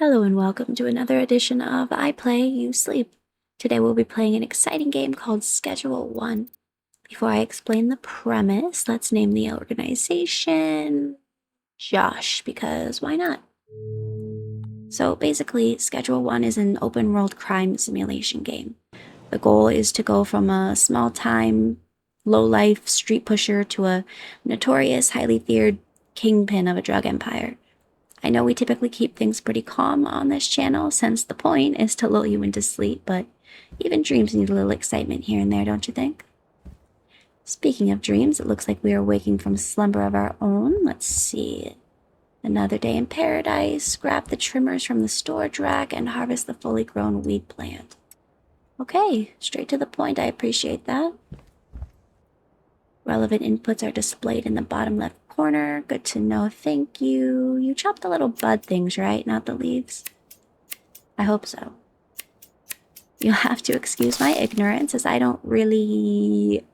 Hello and welcome to another edition of I Play, You Sleep. Today we'll be playing an exciting game called Schedule 1. Before I explain the premise, let's name the organization Josh, because why not? So basically, Schedule 1 is an open world crime simulation game. The goal is to go from a small time, low life street pusher to a notorious, highly feared kingpin of a drug empire. I know we typically keep things pretty calm on this channel since the point is to lull you into sleep, but even dreams need a little excitement here and there, don't you think? Speaking of dreams, it looks like we are waking from slumber of our own. Let's see. Another day in paradise, grab the trimmers from the storage rack, and harvest the fully grown weed plant. Okay, straight to the point, I appreciate that. Relevant inputs are displayed in the bottom left corner. Good to know, thank you. You chopped the little bud things, right? Not the leaves? I hope so. You'll have to excuse my ignorance as I don't really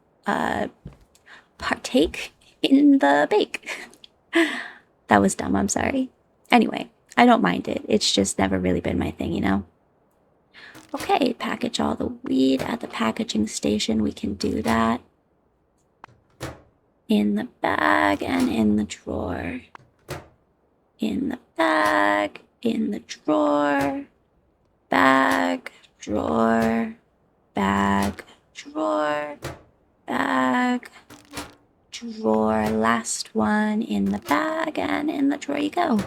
partake in the bake. That was dumb, I'm sorry. Anyway, I don't mind it. It's just never really been my thing, you know? Okay, package all the weed at the packaging station. We can do that. In the bag and in the drawer. In the bag, in the drawer. Bag, drawer, bag, drawer, bag, drawer. Last one in the bag and in the drawer you go.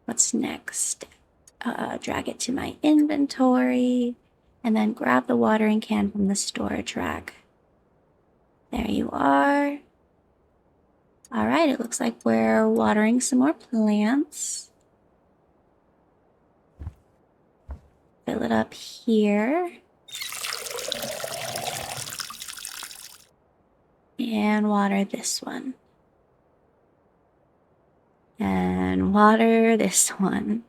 What's next? Drag it to my inventory and then grab the watering can from the storage rack. There you are. All right, it looks like we're watering some more plants. Fill it up here. And water this one. And water this one.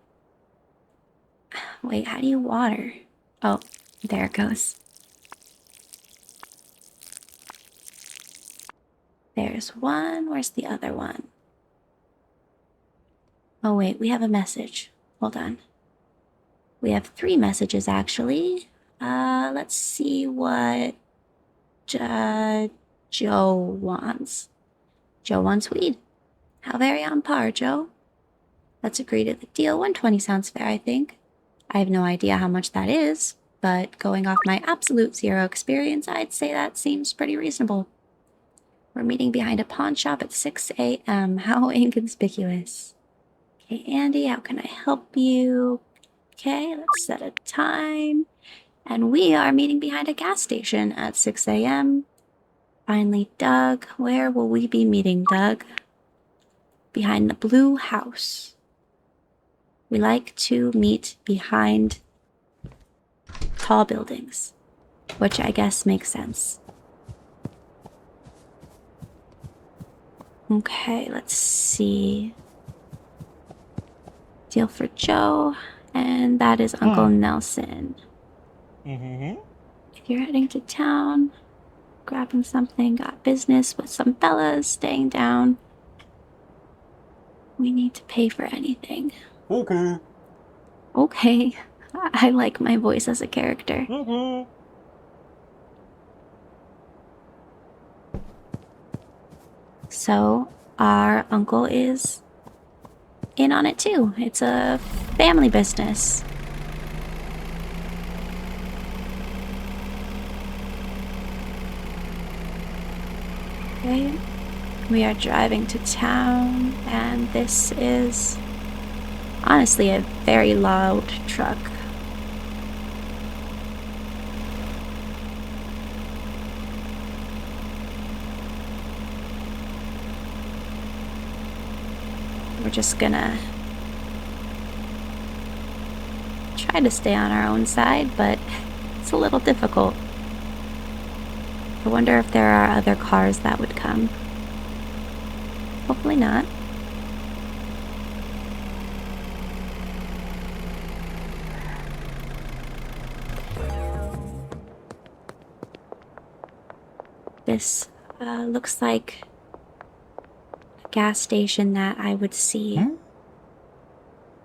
Wait, how do you water? Oh, there it goes. There's one. Where's the other one? Oh, wait, we have a message. Hold on. We have 3 messages, actually. Let's see what Joe wants. Joe wants weed. How very on par, Joe. Let's agree to the deal. 120 sounds fair, I think. I have no idea how much that is, but going off my absolute zero experience, I'd say that seems pretty reasonable. We're meeting behind a pawn shop at 6 a.m. How inconspicuous. Okay, Andy, how can I help you? Okay, let's set a time. And we are meeting behind a gas station at 6 a.m. Finally, Doug. Where will we be meeting, Doug? Behind the blue house. We like to meet behind tall buildings, which I guess makes sense. Okay, let's see. Deal for Joe, and that is Uncle Nelson. If you're heading to town, grabbing something, got business with some fellas, staying down. We need to pay for anything. Okay. Okay, I like my voice as a character. Okay. So, our uncle is in on it too. It's a family business. Okay, we are driving to town, and this is honestly a very loud truck. We're just gonna try to stay on our own side, but it's a little difficult. I wonder if there are other cars that would come. Hopefully not. This looks like a gas station that I would see.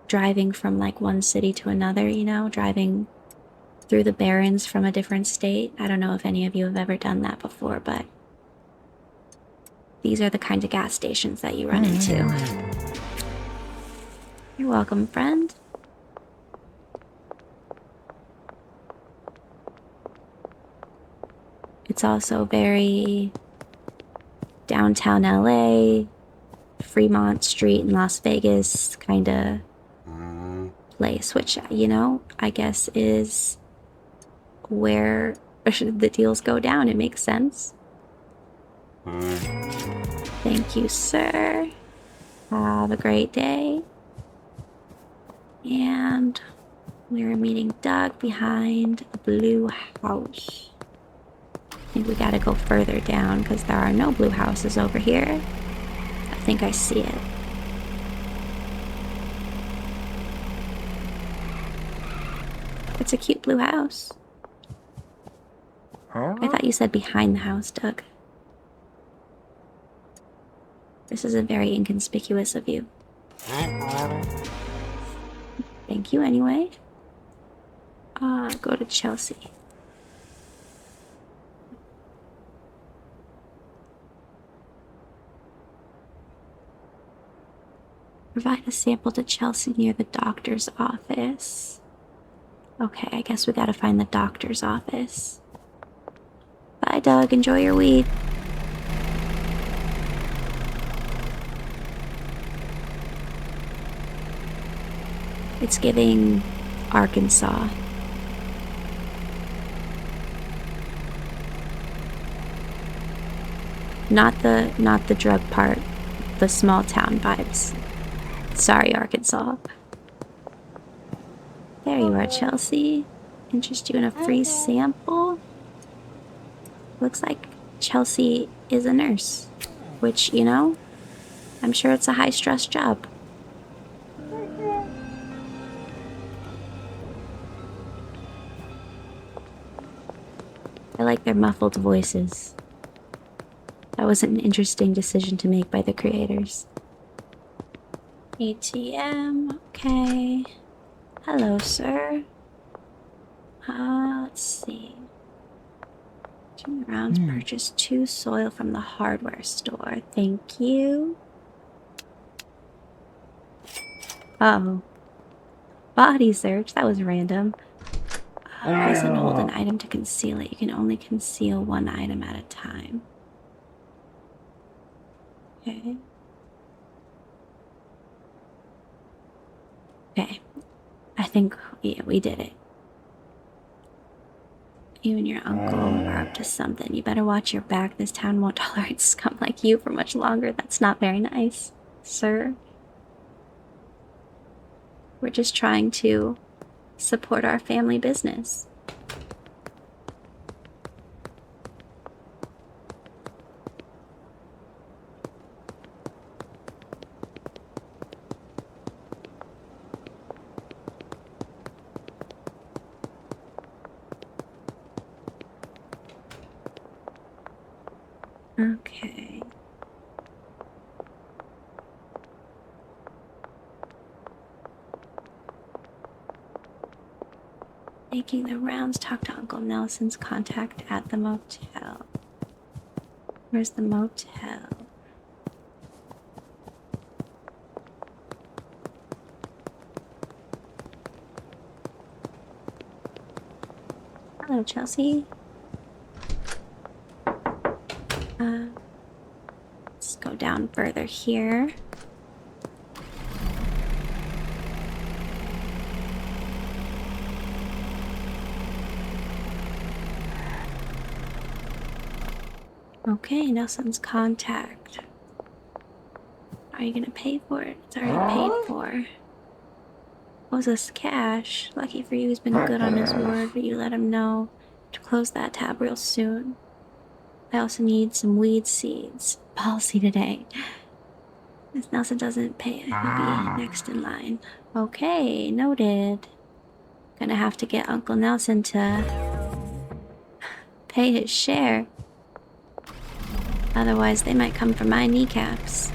driving from like one city to another, you know, driving through the barrens from a different state. I don't know if any of you have ever done that before, but these are the kinds of gas stations that you run into. You're welcome, friend. It's also very downtown LA, Fremont Street in Las Vegas kind of place, which, you know, I guess is where the deals go down. It makes sense. Thank you, sir. Have a great day. And we're meeting Doug behind the blue house. I think we gotta go further down because there are no blue houses over here. I think I see it. It's a cute blue house. I thought you said behind the house, Doug. This is very inconspicuous of you. Thank you anyway. Go to Chelsea. Provide a sample to Chelsea near the doctor's office. Okay, I guess we gotta find the doctor's office. Bye, Doug. Enjoy your weed. It's giving Arkansas. Not the drug part, the small town vibes. Sorry, Arkansas. There you are, Chelsea. Interest you in a free sample? Looks like Chelsea is a nurse, which, you know, I'm sure it's a high-stress job. I like their muffled voices. That was an interesting decision to make by the creators. ATM, okay. Hello, sir. Let's see. Turn around, purchase 2 soil from the hardware store. Thank you. Uh-oh. Body search, that was random. Press and hold an item to conceal it. You can only conceal 1 item at a time. Okay. Okay. I think we did it. You and your uncle are up to something. You better watch your back. This town won't tolerate scum like you for much longer. That's not very nice, sir. We're just trying to support our family business. Okay. Making the rounds, talk to Uncle Nelson's contact at the motel. Where's the motel? Hello, Chelsea. Let's go down further here. Okay, Nelson's contact. Are you gonna pay for it? It's already paid for. Oh, this cash. Lucky for you, he's been good on his word, but you let him know to close that tab real soon. I also need some weed seeds. Policy today. If Nelson doesn't pay, he'll be next in line. Okay, noted. Gonna have to get Uncle Nelson to pay his share. Otherwise, they might come for my kneecaps.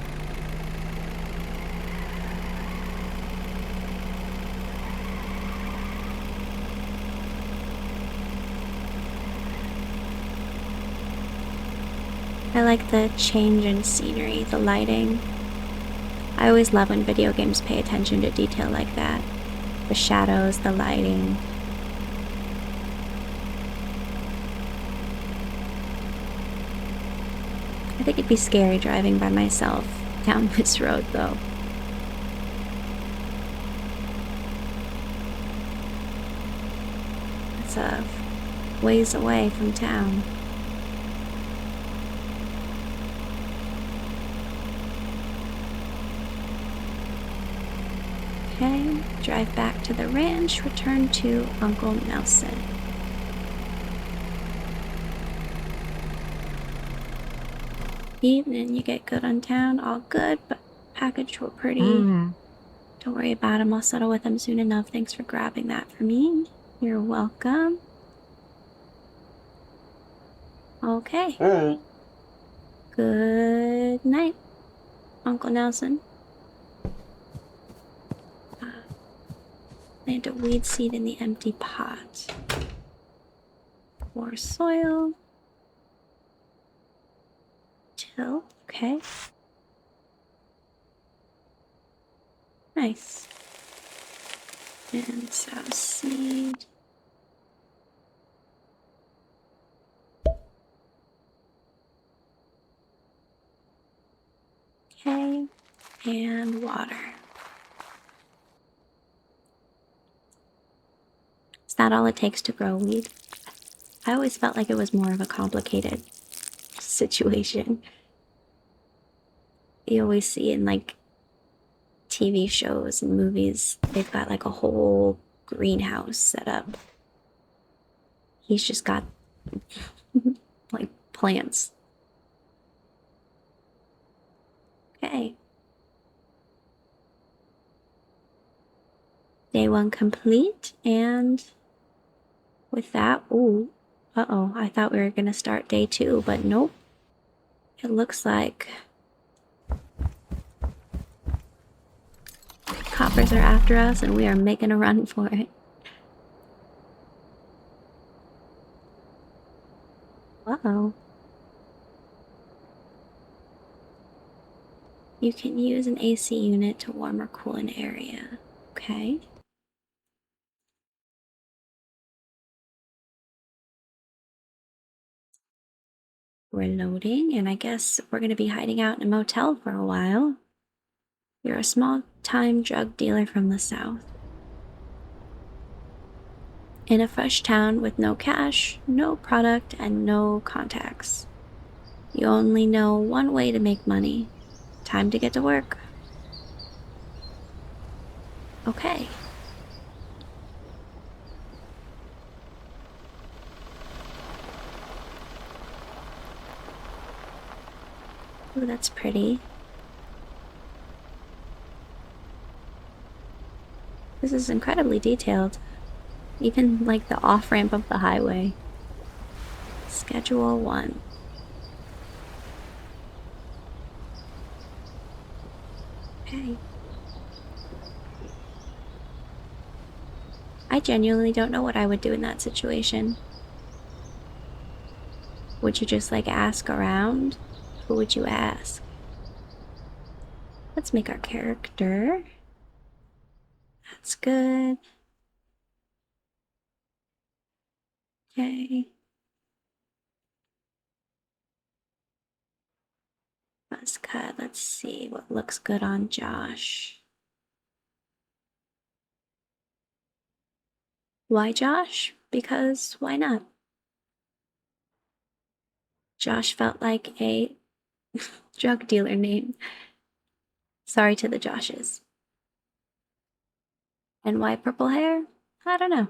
I like the change in scenery, the lighting. I always love when video games pay attention to detail like that. The shadows, the lighting. I think it'd be scary driving by myself down this road, though. It's a ways away from town. Okay, drive back to the ranch, return to Uncle Nelson. Evening, you get good on town, all good, but package were pretty. Don't worry about him, I'll settle with him soon enough. Thanks for grabbing that for me. You're welcome. Okay. Alright. Good night, Uncle Nelson. Plant a weed seed in the empty pot. More soil. Till. Okay. Nice. And sow seed. Okay. And water. Is that all it takes to grow weed? I always felt like it was more of a complicated situation. You always see in like TV shows and movies, they've got like a whole greenhouse set up. He's just got like plants. Okay. Day 1 complete, and with that, ooh, uh-oh, I thought we were gonna start day 2, but nope. It looks like coppers are after us and we are making a run for it. Uh-oh. You can use an AC unit to warm or cool an area. Okay. We're loading, and I guess we're going to be hiding out in a motel for a while. You're a small-time drug dealer from the south. In a fresh town with no cash, no product, and no contacts. You only know one way to make money. Time to get to work. Okay. Ooh, that's pretty. This is incredibly detailed. Even like the off-ramp of the highway. Schedule 1. Okay. I genuinely don't know what I would do in that situation. Would you just like ask around? Who would you ask? Let's make our character. That's good. Okay. Buzz cut. Let's see what looks good on Josh. Why Josh? Because why not? Josh felt like a drug dealer name. Sorry to the Joshes. And why purple hair? I don't know.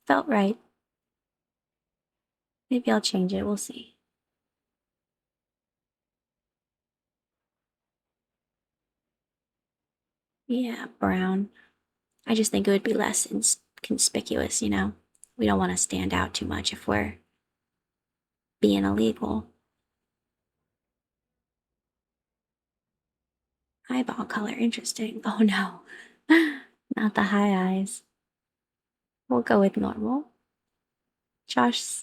Felt right. Maybe I'll change it. We'll see. Yeah, brown. I just think it would be less conspicuous, you know? We don't want to stand out too much if we're being illegal. Eyeball color, interesting. Oh no, not the high eyes. We'll go with normal. Josh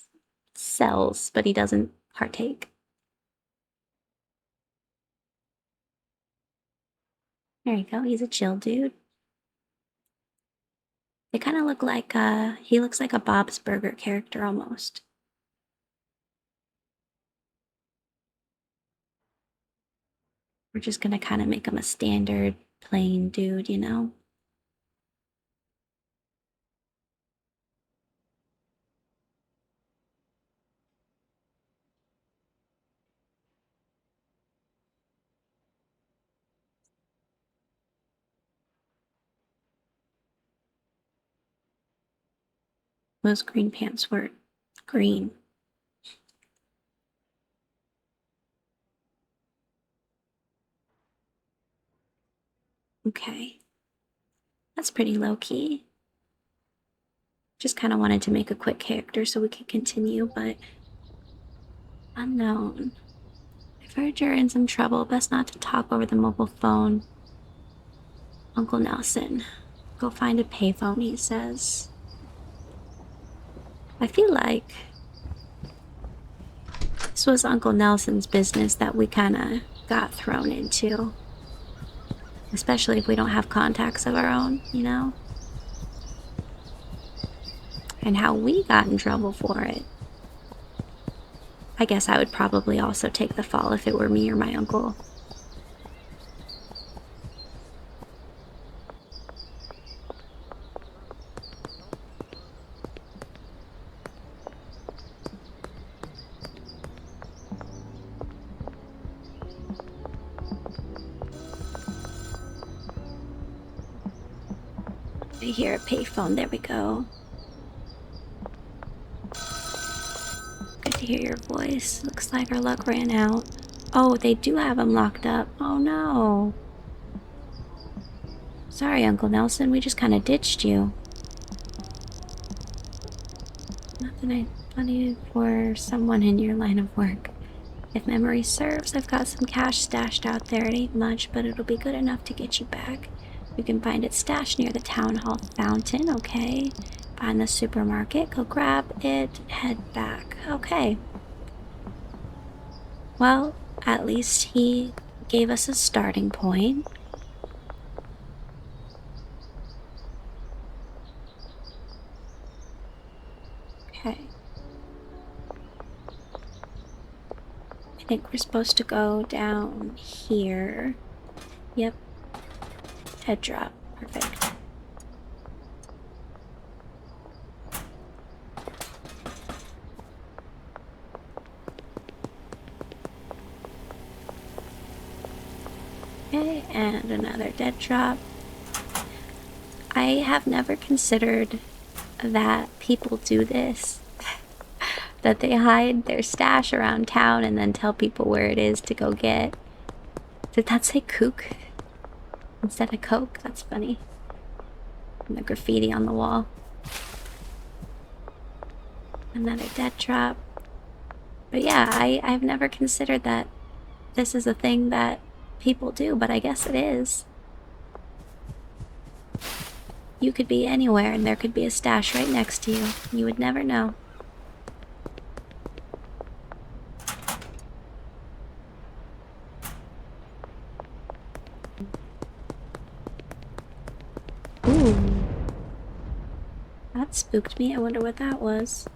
sells, but he doesn't partake. There you go, he's a chill dude. They kind of look like, he looks like a Bob's Burger character almost. We're just gonna kind of make him a standard plain dude, you know? Those green pants were green. Okay. That's pretty low key. Just kind of wanted to make a quick character so we could continue, but unknown. I've heard you're in some trouble. Best not to talk over the mobile phone. Uncle Nelson. Go find a payphone, he says. I feel like this was Uncle Nelson's business that we kind of got thrown into. Especially if we don't have contacts of our own, you know? And how we got in trouble for it. I guess I would probably also take the fall if it were me or my uncle. I hear a payphone. There we go. Good to hear your voice. Looks like our luck ran out. Oh, they do have him locked up. Oh no. Sorry, Uncle Nelson. We just kind of ditched you. Nothing plenty for someone in your line of work. If memory serves, I've got some cash stashed out there. It ain't much, but it'll be good enough to get you back. You can find it stashed near the town hall fountain, okay? Find the supermarket, go grab it, head back. Okay. Well, at least he gave us a starting point. Okay. I think we're supposed to go down here. Yep. Head drop. Perfect. Okay, and another dead drop. I have never considered that people do this. That they hide their stash around town and then tell people where it is to go get. Did that say kook instead of coke? That's funny. And the graffiti on the wall. Another dead drop. But yeah, I've never considered that this is a thing that people do, but I guess it is. You could be anywhere and there could be a stash right next to you. You would never know. Ooh. That spooked me. I wonder what that was.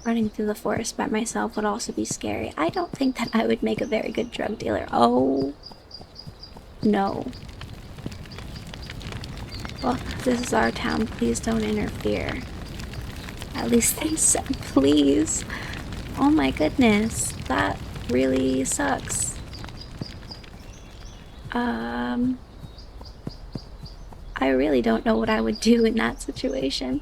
Running through the forest by myself would also be scary. I don't think that I would make a very good drug dealer. Oh, no. Well, this is our town. Please don't interfere. At least they said please. Oh my goodness. That really sucks. I really don't know what I would do in that situation.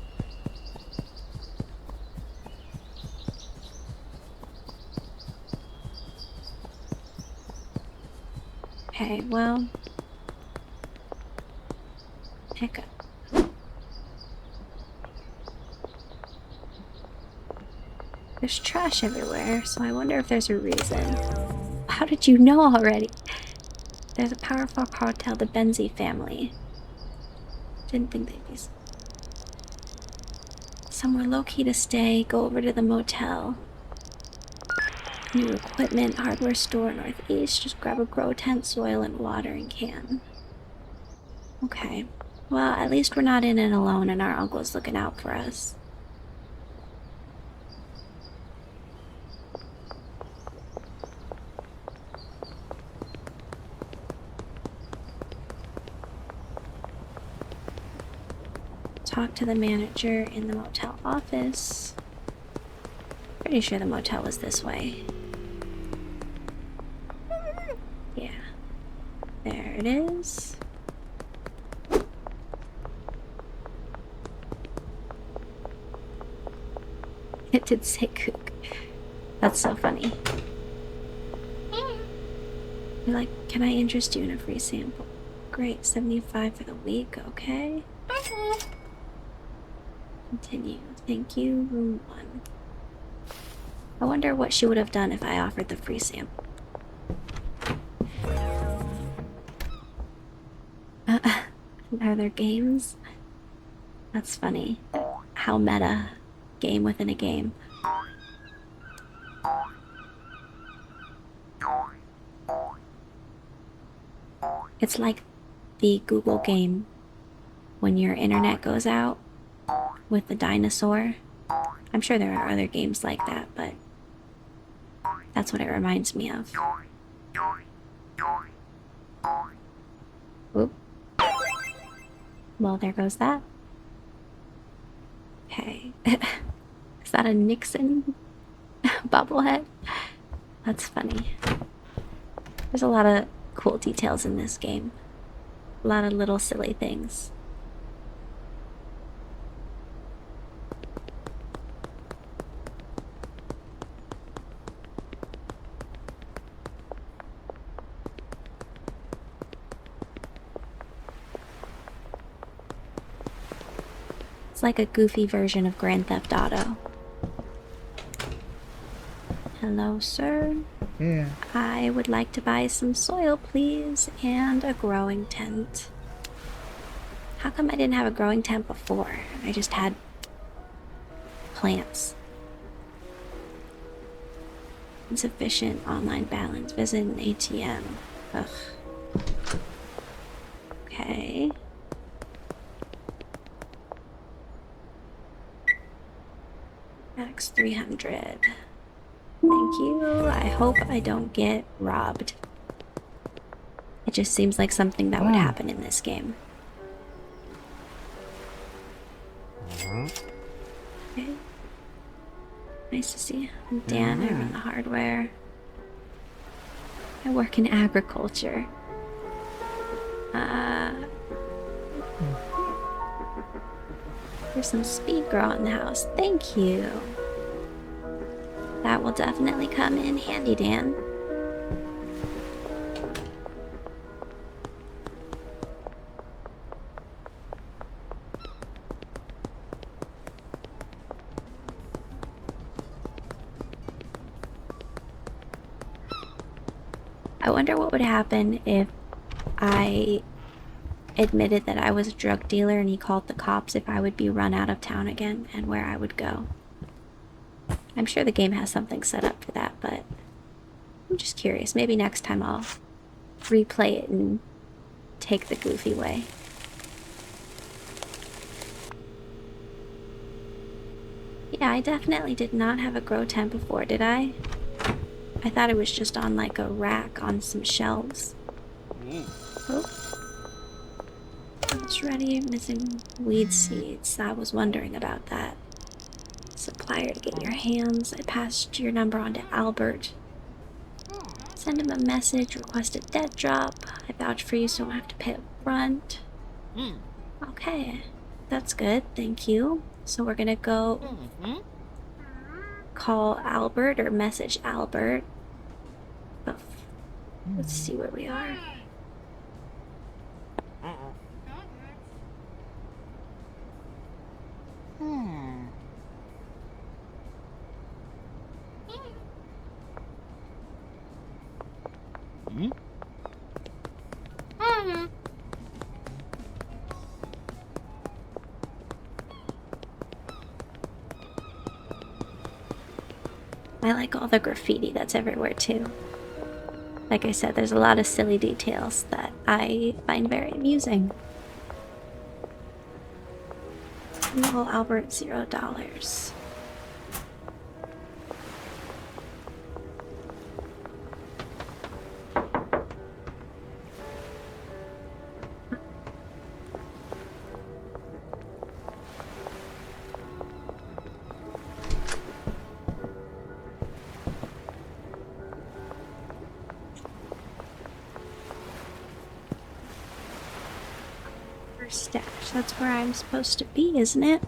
Okay, well, pick up. There's trash everywhere, so I wonder if there's a reason. How did you know already? There's a powerful cartel, the Benzie family. Didn't think they'd be somewhere low-key to stay. Go over to the motel. New equipment, hardware store, northeast. Just grab a grow tent, soil, and watering can. Okay. Well, at least we're not in it alone and our uncle's looking out for us. Talk to the manager in the motel office. Pretty sure the motel was this way. Yeah. There it is. It did say kook. That's so funny. You're like, can I interest you in a free sample? Great, 75 for the week, okay. Continue. Thank you, room 1. I wonder what she would have done if I offered the free sample. Are there games? That's funny. How meta. Game within a game. It's like the Google game when your internet goes out with the dinosaur. I'm sure there are other games like that, but that's what it reminds me of. Oop. Well, there goes that. Okay. Is that a Nixon bobblehead? That's funny. There's a lot of cool details in this game. A lot of little silly things. It's like a goofy version of Grand Theft Auto. Hello, sir. Yeah. I would like to buy some soil, please, and a growing tent. How come I didn't have a growing tent before? I just had plants. Insufficient online balance. Visit an ATM. Ugh. Okay. Max 300. Thank you. I hope I don't get robbed. It just seems like something that would happen in this game. Okay. Nice to see you. I'm Dan. I run the hardware. I work in agriculture. There's some speed grow in the house. Thank you. That will definitely come in handy, Dan. I wonder what would happen if I admitted that I was a drug dealer and he called the cops, if I would be run out of town again and where I would go. I'm sure the game has something set up for that, but I'm just curious. Maybe next time I'll replay it and take the goofy way. Yeah, I definitely did not have a grow tent before, did I? I thought it was just on like a rack on some shelves. Oh. It's ready. Missing weed seeds. I was wondering about that. Supplier to get your hands. I passed your number on to Albert. Send him a message. Request a dead drop. I vouch for you so I don't have to pay up front. Okay. That's good. Thank you. So we're gonna go call Albert or message Albert. But let's see where we are. I like all the graffiti that's everywhere too. Like I said, there's a lot of silly details that I find very amusing. Little Albert, $0. Stash. That's where I'm supposed to be, isn't it?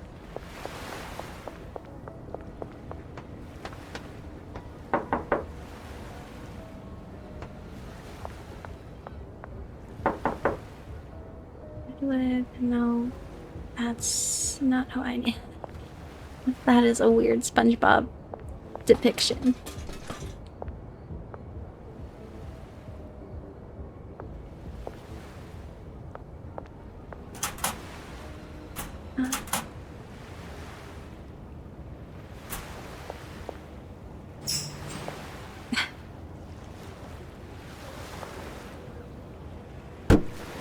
No, that's not how I need. That is a weird SpongeBob depiction.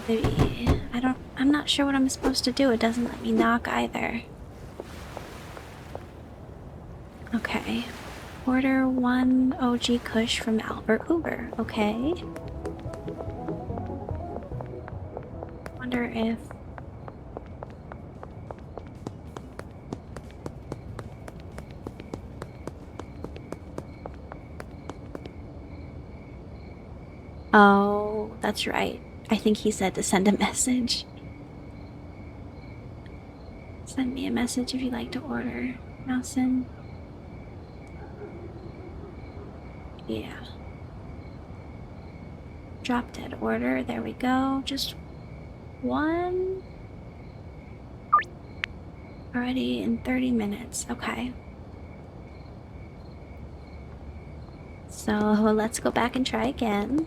Maybe I'm not sure what I'm supposed to do. It doesn't let me knock either. Okay. Order 1 OG Kush from Albert Hoover. Okay. Wonder if... Oh, that's right. I think he said to send a message. Send me a message if you'd like to order. Nelson. Yeah. Drop dead order. There we go. Just one. Already in 30 minutes. Okay. So let's go back and try again.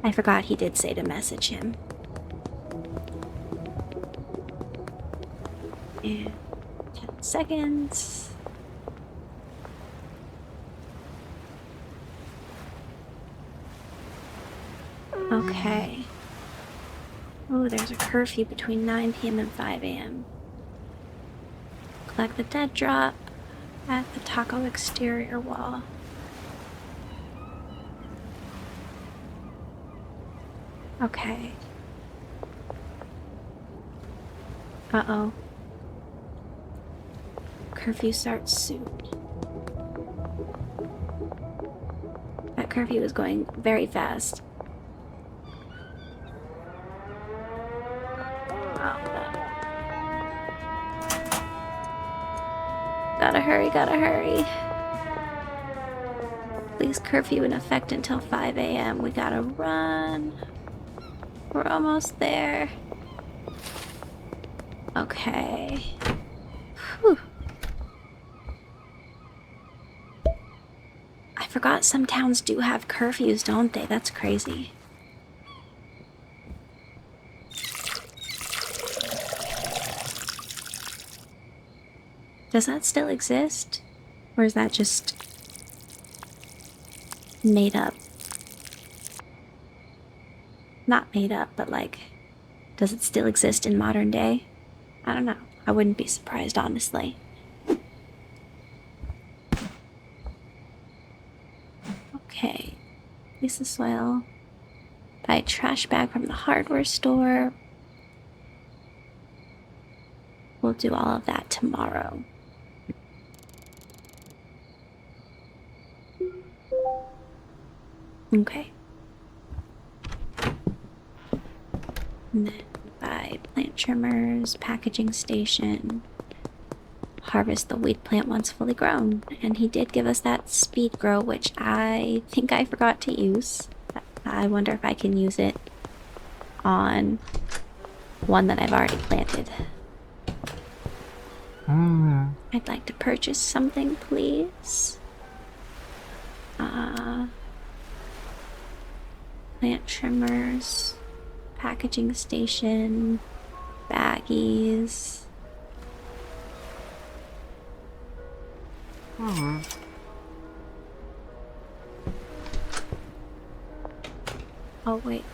I forgot he did say to message him. And 10 seconds. Okay. Oh, there's a curfew between 9 p.m. and 5 a.m. Collect the dead drop at the taco exterior wall. Okay. Uh-oh. Curfew starts soon. That curfew is going very fast. Gotta hurry, gotta hurry. Please curfew in effect until 5 a.m. We gotta run. We're almost there. Okay. Whew. I forgot some towns do have curfews, don't they? That's crazy. Does that still exist? Or is that just made up? Not made up, but like, does it still exist in modern day? I don't know. I wouldn't be surprised, honestly. Okay. Piece of soil. Buy a trash bag from the hardware store. We'll do all of that tomorrow. Okay. And then buy plant trimmers, packaging station, harvest the wheat plant once fully grown. And he did give us that speed grow, which I think I forgot to use. I wonder if I can use it on one that I've already planted. I'd like to purchase something, please. Plant trimmers, packaging station, baggies. Oh, wait.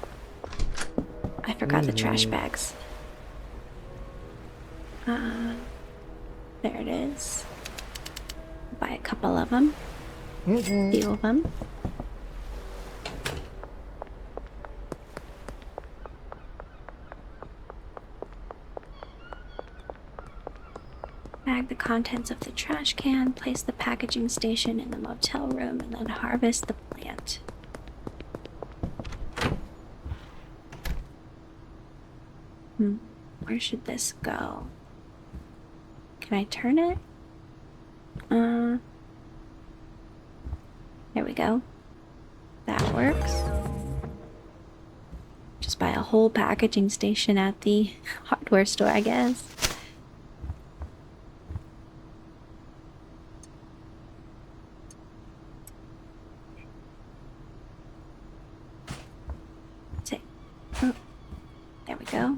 I forgot the trash bags. There it is. Buy a couple of them. Few of them. Bag the contents of the trash can, place the packaging station in the motel room, and then harvest the plant. Where should this go? Can I turn it? There we go. That works. Just buy a whole packaging station at the hardware store, I guess. Oh, there we go.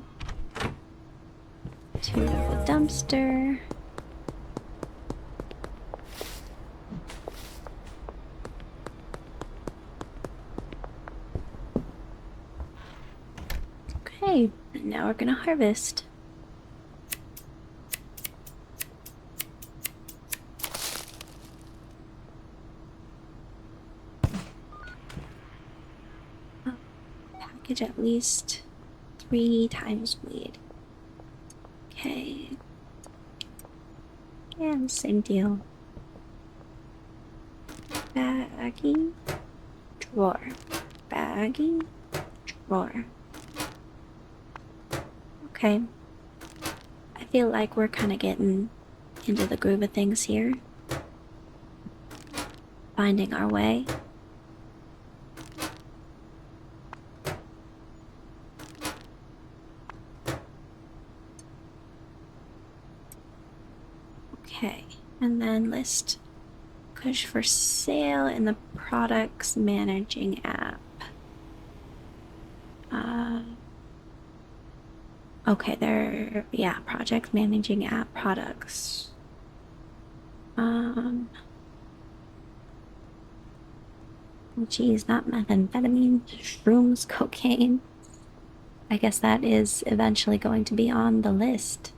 To the dumpster. Okay, and now we're gonna harvest. Package at least 3 times weed. Okay. Yeah, same deal. Baggy, drawer. Baggy, drawer. Okay. I feel like we're kind of getting into the groove of things here. Finding our way. Okay, and then list Kush for sale in the products managing app. Okay, yeah, project managing app products. Geez, not methamphetamine, shrooms, cocaine. I guess that is eventually going to be on the list.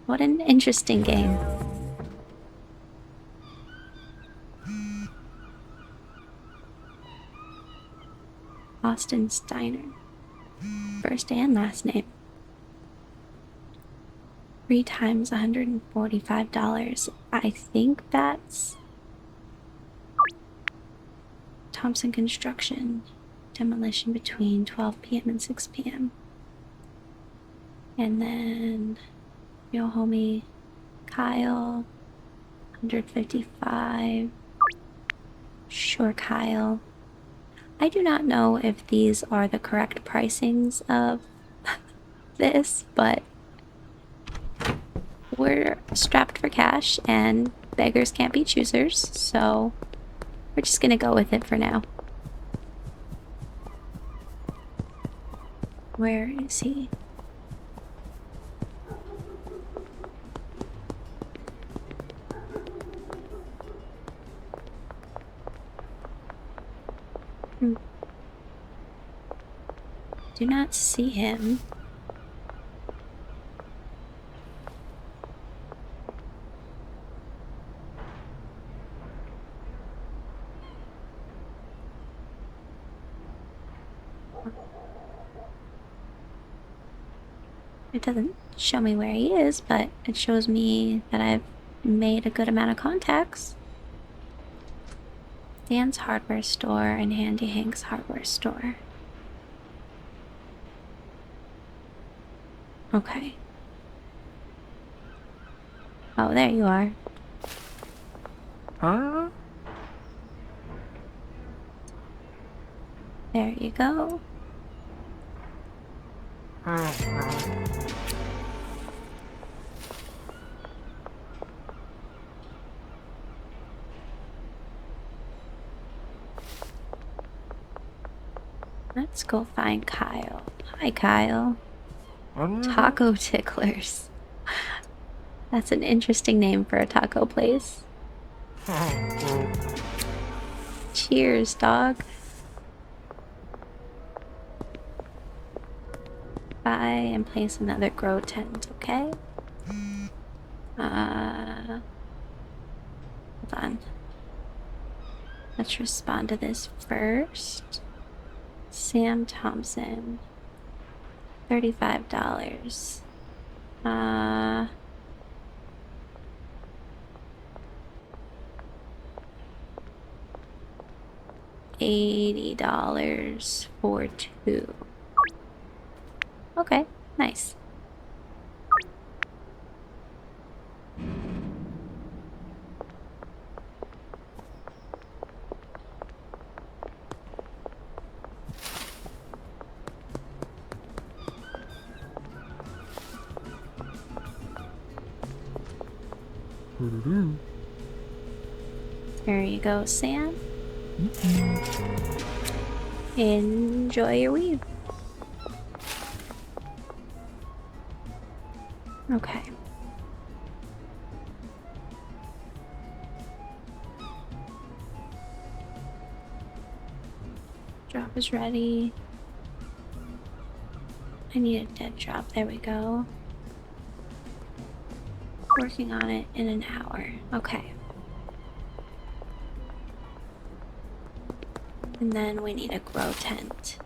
What an interesting game. Austin Steiner. First and last name. 3 times $145. I think that's Thompson Construction. Demolition between 12 p.m. and 6 p.m. And then your homie Kyle, 155. Sure, Kyle. I do not know if these are the correct pricings of this, but we're strapped for cash and beggars can't be choosers, so we're just gonna go with it for now. Where is he? Do not see him. It doesn't show me where he is, but it shows me that I've made a good amount of contacts. Dan's hardware store and Handy Hank's hardware store. Okay. Oh, there you are. Huh? There you go. Let's go find Kyle. Hi, Kyle. Taco ticklers. That's an interesting name for a taco place. Cheers, dog. Buy and place another grow tent, okay? Hold on. Let's respond to this first. Sam Thompson. $35. $80 for 2. Okay, nice. There you go, Sam. Enjoy your weave. Okay. Drop is ready. I need a dead drop. There we go. Working on it in an hour. Okay. And then we need a grow tent.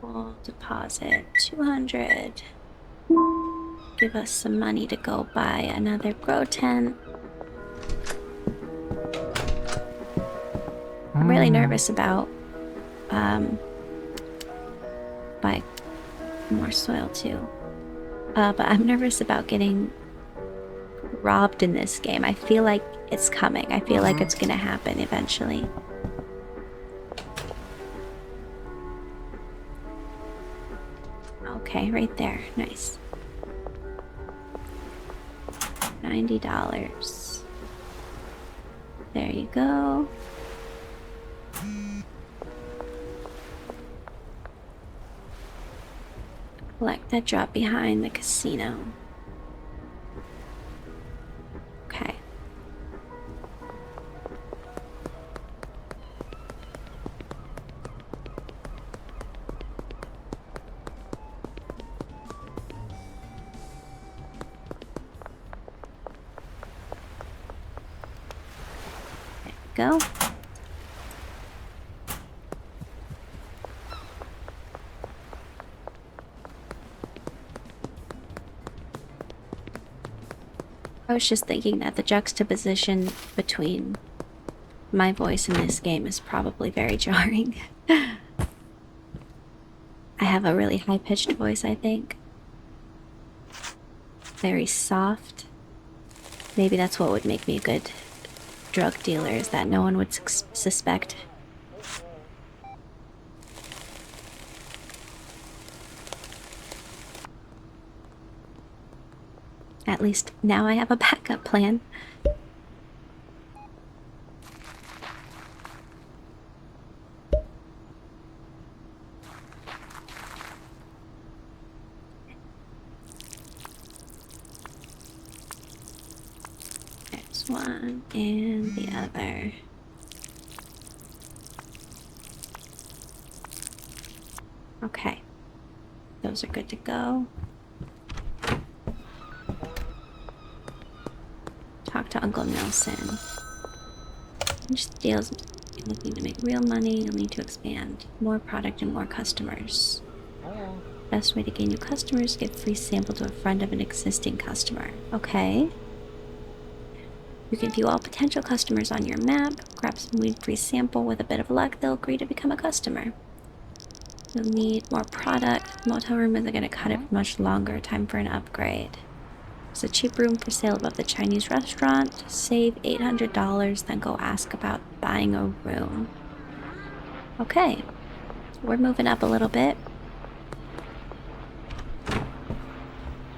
We'll deposit 200. Give us some money to go buy another grow tent. I'm really nervous about buying more soil too. But I'm nervous about getting robbed in this game. I feel like it's coming. I feel like it's gonna happen eventually. Okay, right there. Nice. $90. There you go. Collect that drop behind the casino. Okay. There you go. I was just thinking that the juxtaposition between my voice in this game is probably very jarring. I have a really high-pitched voice, I think. Very soft. Maybe that's what would make me a good drug dealer, is that no one would suspect. At least now I have a backup plan. There's one and the other. Okay. Those are good to go. Talk to Uncle Nelson. Just deals looking to make real money. You'll need to expand more product and more customers. Best way to gain new customers: give free sample to a friend of an existing customer. Okay. You can view all potential customers on your map. Grab some weed free sample. With a bit of luck, they'll agree to become a customer. You'll need more product. Motel room isn't going to cut it for much longer. Time for an upgrade. There's a cheap room for sale above the Chinese restaurant. Save $800, then go ask about buying a room. Okay. We're moving up a little bit.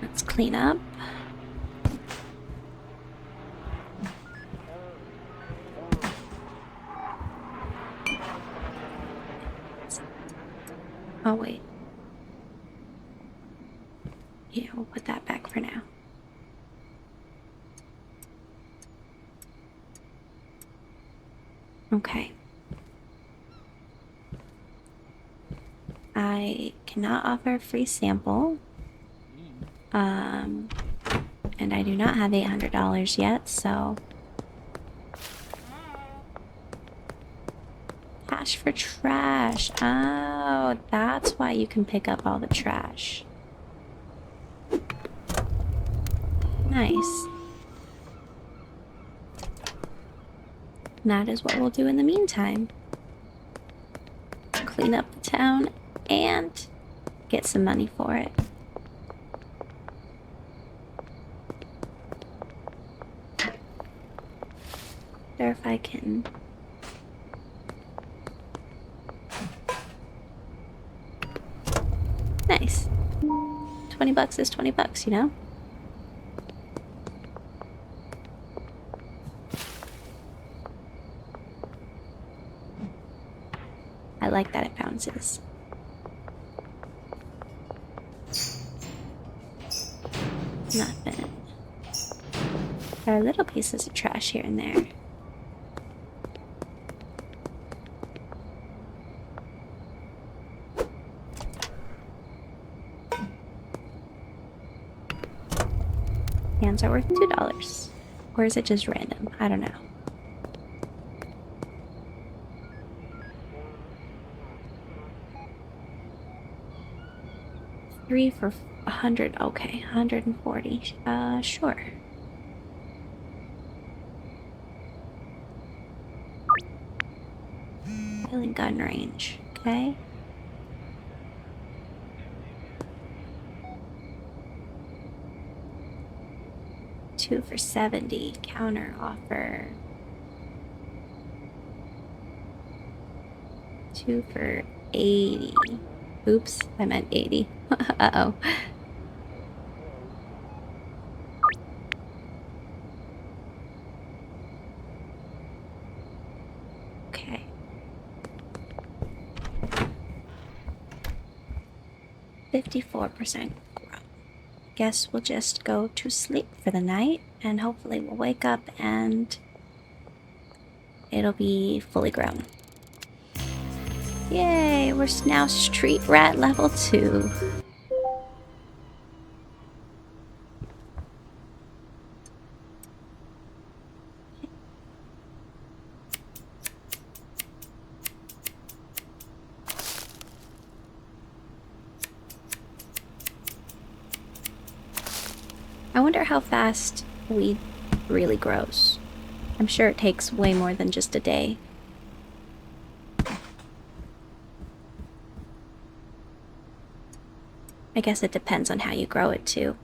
Let's clean up. Oh, wait. Yeah, we'll put that back for now. Okay. I cannot offer a free sample. And I do not have $800 yet, so... Cash for trash. Oh, that's why you can pick up all the trash. Nice. And that is what we'll do in the meantime. Clean up the town and get some money for it. Wonder if I can... Nice. 20 bucks is 20 bucks, you know? I like that it bounces. Nothing. There are little pieces of trash here and there. Hands are worth $2. Or is it just random? I don't know. Three for 100. Okay, 140. Sure. Filling gun range. Okay. Two for 70. Counter offer. 2 for 80. Oops, I meant 80. Uh-oh. Okay. 54% grown. Guess we'll just go to sleep for the night, and hopefully we'll wake up and it'll be fully grown. Yay, we're now street rat level 2. I wonder how fast weed really grows. I'm sure it takes way more than just a day. I guess it depends on how you grow it too.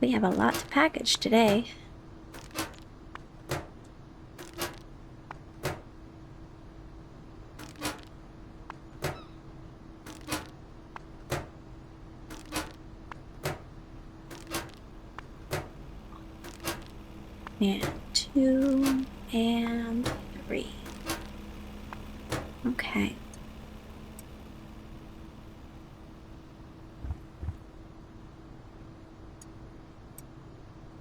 We have a lot to package today. And 2 and 3. Okay.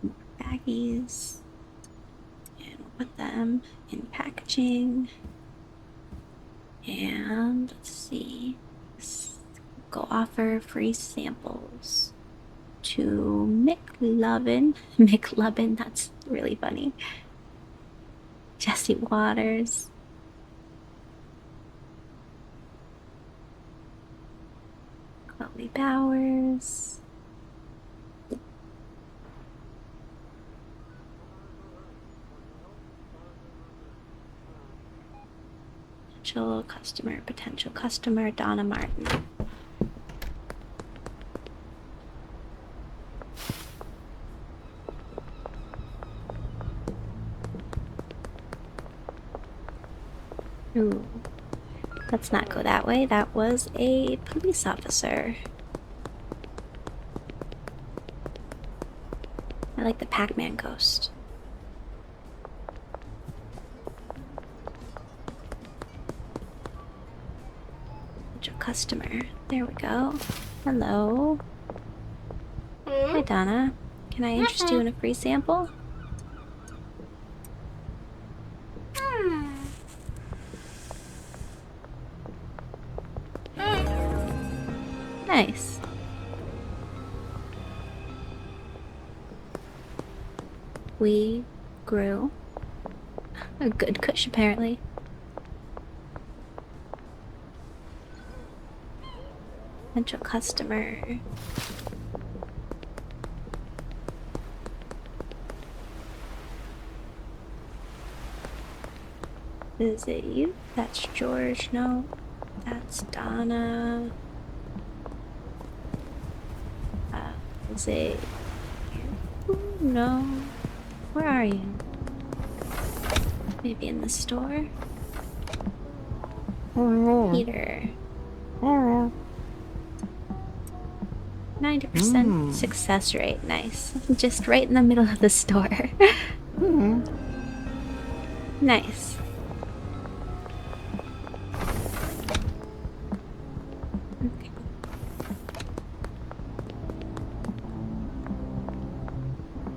More baggies. And we'll put them in packaging. And let's see. Go offer free samples to McLovin. McLovin, that's really funny. Jesse Waters. Chloe Bowers. Potential customer, Donna Martin. Ooh. Let's not go that way. That was a police officer. like the Pac-Man ghost. Customer. There we go. Hello. Hi, Donna. Can I interest you in a free sample? Nice. We grew a good kush, apparently. Potential customer. Is it you? That's George. No. That's Donna. Is it you? No. Where are you? Maybe in the store? Peter. 90% success rate. Nice. Just right in the middle of the store. Nice. Okay.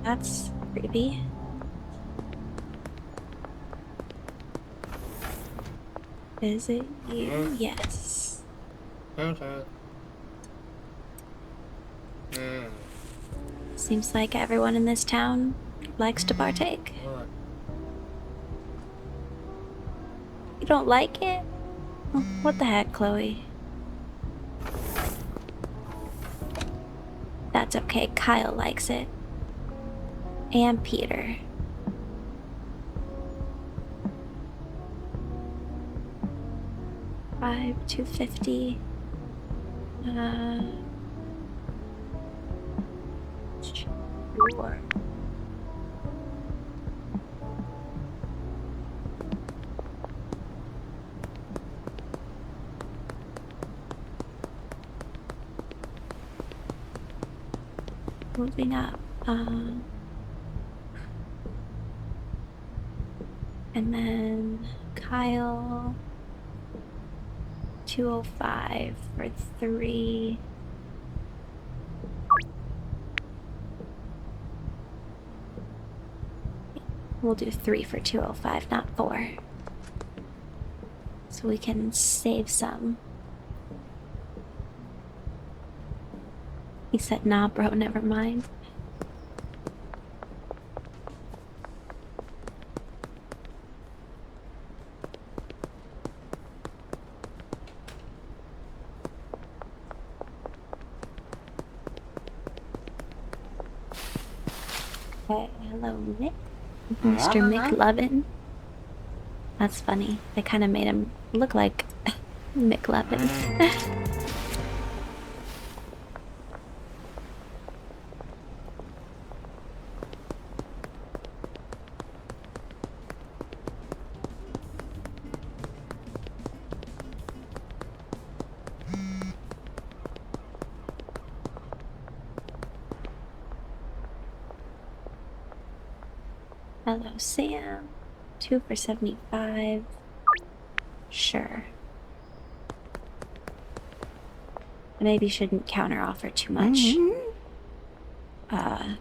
That's creepy. Is it you? Yes. Okay. Seems like everyone in this town likes to partake. Alright. You don't like it? Oh, what the heck, Chloe? That's okay, Kyle likes it. And Peter. $250. Sure. Moving up. And then Kyle. 205 for 3. We'll do 3 for 205, not 4. So we can save some. He said, nah, bro, never mind. Okay, hello, Nick. Mr. McLovin. That's funny. They kind of made him look like McLovin. Hello, Sam. 2 for 75. Sure. Maybe shouldn't counter offer too much.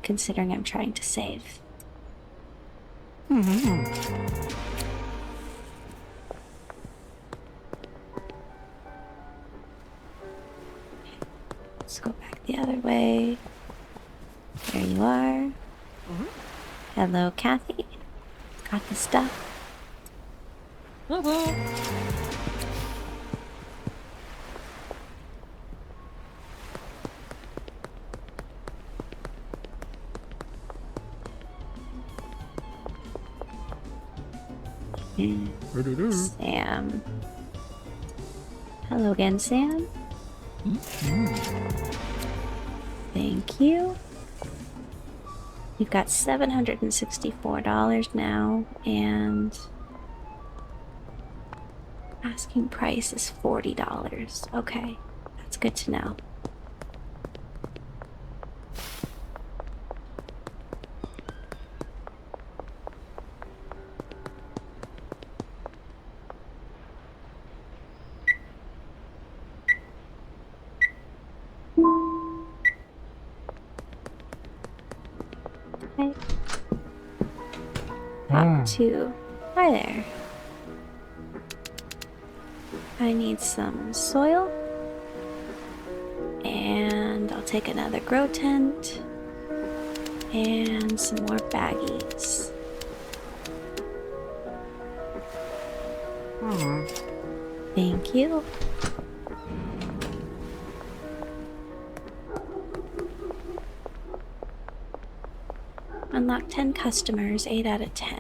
Considering I'm trying to save. Let's go back the other way. There you are. Hello, Kathy. Got the stuff. Sam. Hello again, Sam. Thank you. You've got $764 now, and asking price is $40. Okay, that's good to know. talk to. Hi there. I need some soil. And I'll take another grow tent. And some more baggies. Thank you. Unlock 10 customers, 8 out of 10.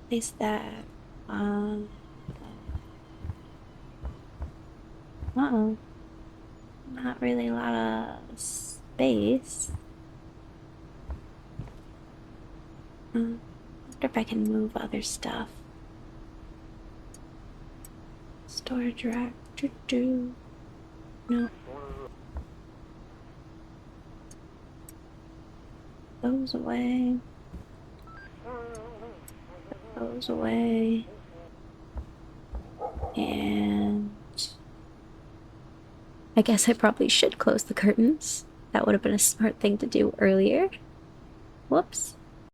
Place that. Uh-oh. Not really a lot of space. I wonder if I can move other stuff. Storage rack. No. Those away. Those away. And I guess I probably should close the curtains. That would have been a smart thing to do earlier. Whoops.